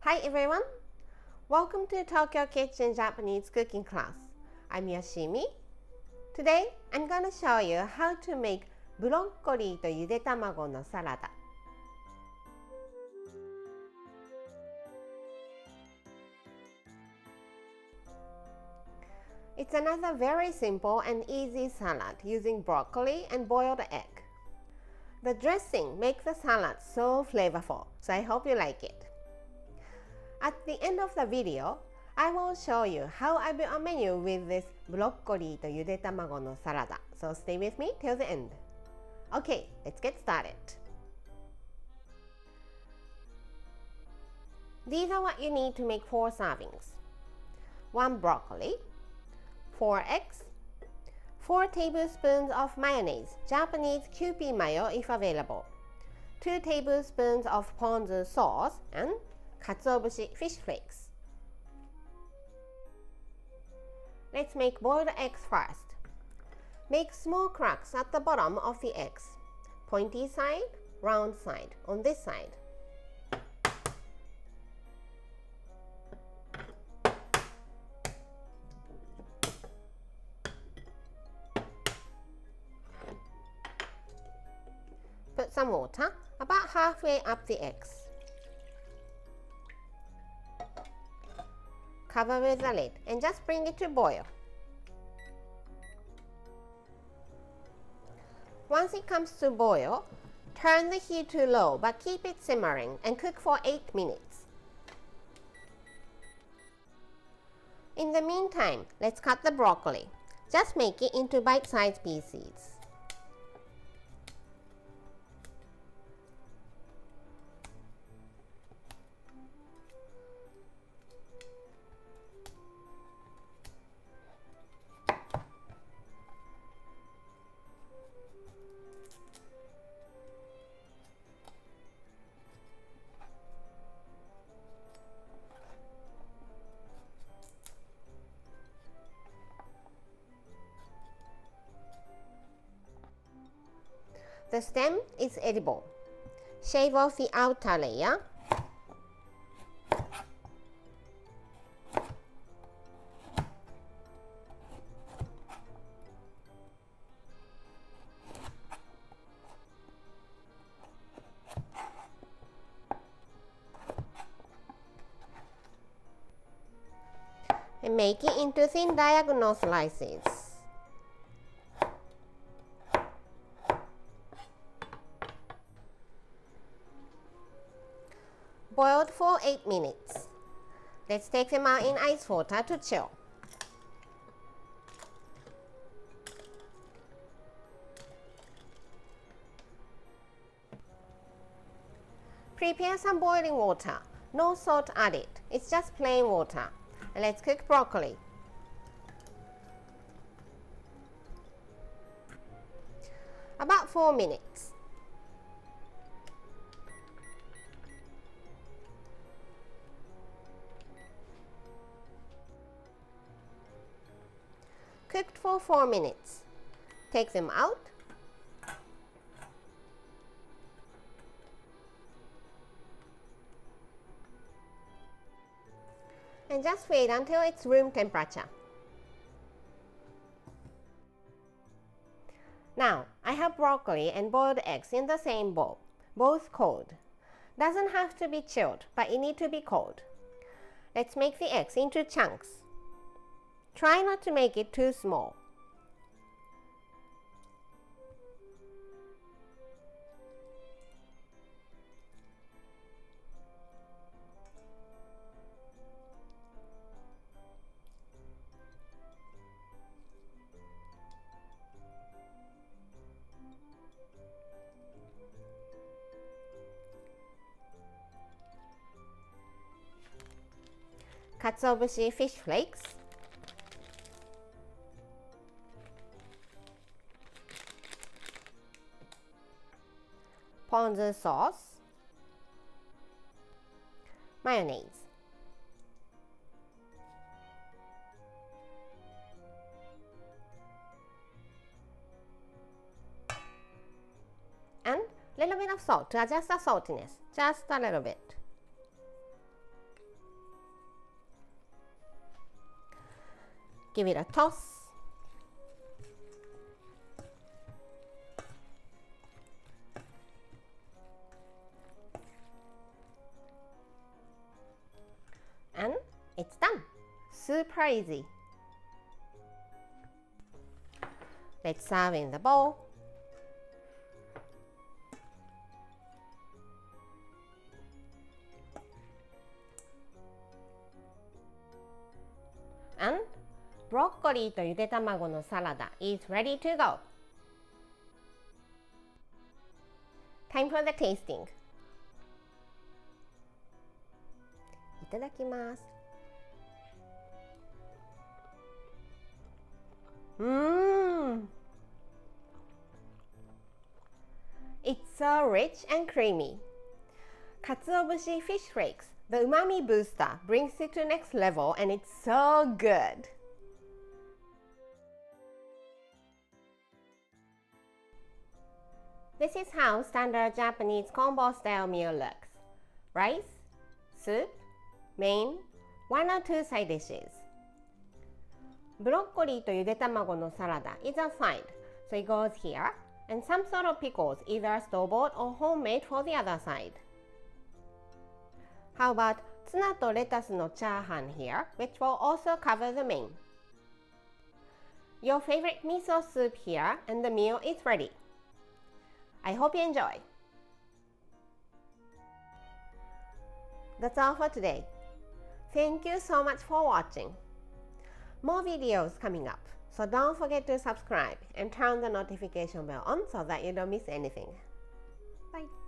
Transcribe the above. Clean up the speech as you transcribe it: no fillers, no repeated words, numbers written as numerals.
Hi everyone! Welcome to Tokyo Kitchen Japanese cooking class. I'm Yoshimi. Today, I'm gonna show you how to make ブロッコリーとゆで卵のサラダ。It's another very simple and easy salad using broccoli and boiled egg. The dressing makes the salad so flavorful, so I hope you like it. At the end of the video, I will show you how I built a menu with this ブロッコリーとゆで卵のサラダ. So stay with me till the end. Okay, let's get started. These are what you need to make 4 servings. 1 broccoli, 4 eggs, 4 tablespoons of mayonnaise, Japanese Kewpie mayo if available, 2 tablespoons of Ponzu sauce, and Katsuobushi fish flakes. Let's make boiled eggs first. Make small cracks at the bottom of the eggs. Pointy side, round side, on this side. Put some water about halfway up the eggs. Cover with the lid and just bring it to boil. Once it comes to boil, turn the heat to low but keep it simmering and cook for 8 minutes. In the meantime, let's cut the broccoli. Just make it into bite-sized pieces. The stem is edible. Shave off the outer layer. And make it into thin diagonal slices. Boiled for 8 minutes. Let's take them out in ice water to chill. Prepare some boiling water. No salt added. It's just plain water. And let's cook broccoli. About 4 minutes. Cooked for 4 minutes. Take them out. And just wait until it's room temperature. Now, I have broccoli and boiled eggs in the same bowl, both cold. Doesn't have to be chilled, but it needs to be cold. Let's make the eggs into chunks. Try not to make it too small. Katsuobushi fish flakes. Ponzu sauce, mayonnaise, and a little bit of salt to adjust the saltiness, just a little bit. Give it a toss. And it's done. Super easy. Let's serve in the bowl. And ブロッコリーとゆで卵のサラダ is ready to go. Time for the tasting. いただきます。It's so rich and creamy. Katsuobushi fish flakes, the umami booster, brings it to the next level, and it's so good. This is how standard Japanese combo style meal looks. Rice, soup, main, 1 or 2 side dishes. ブロッコリーとゆで卵のサラダ is a side, so it goes here, and some sort of pickles, either store-bought or homemade for the other side. How about ツナとレタスのチャーハン here, which will also cover the main. Your favorite miso soup here, and the meal is ready. I hope you enjoy. That's all for today. Thank you so much for watching. More videos coming up, so don't forget to subscribe and turn the notification bell on so that you don't miss anything. Bye.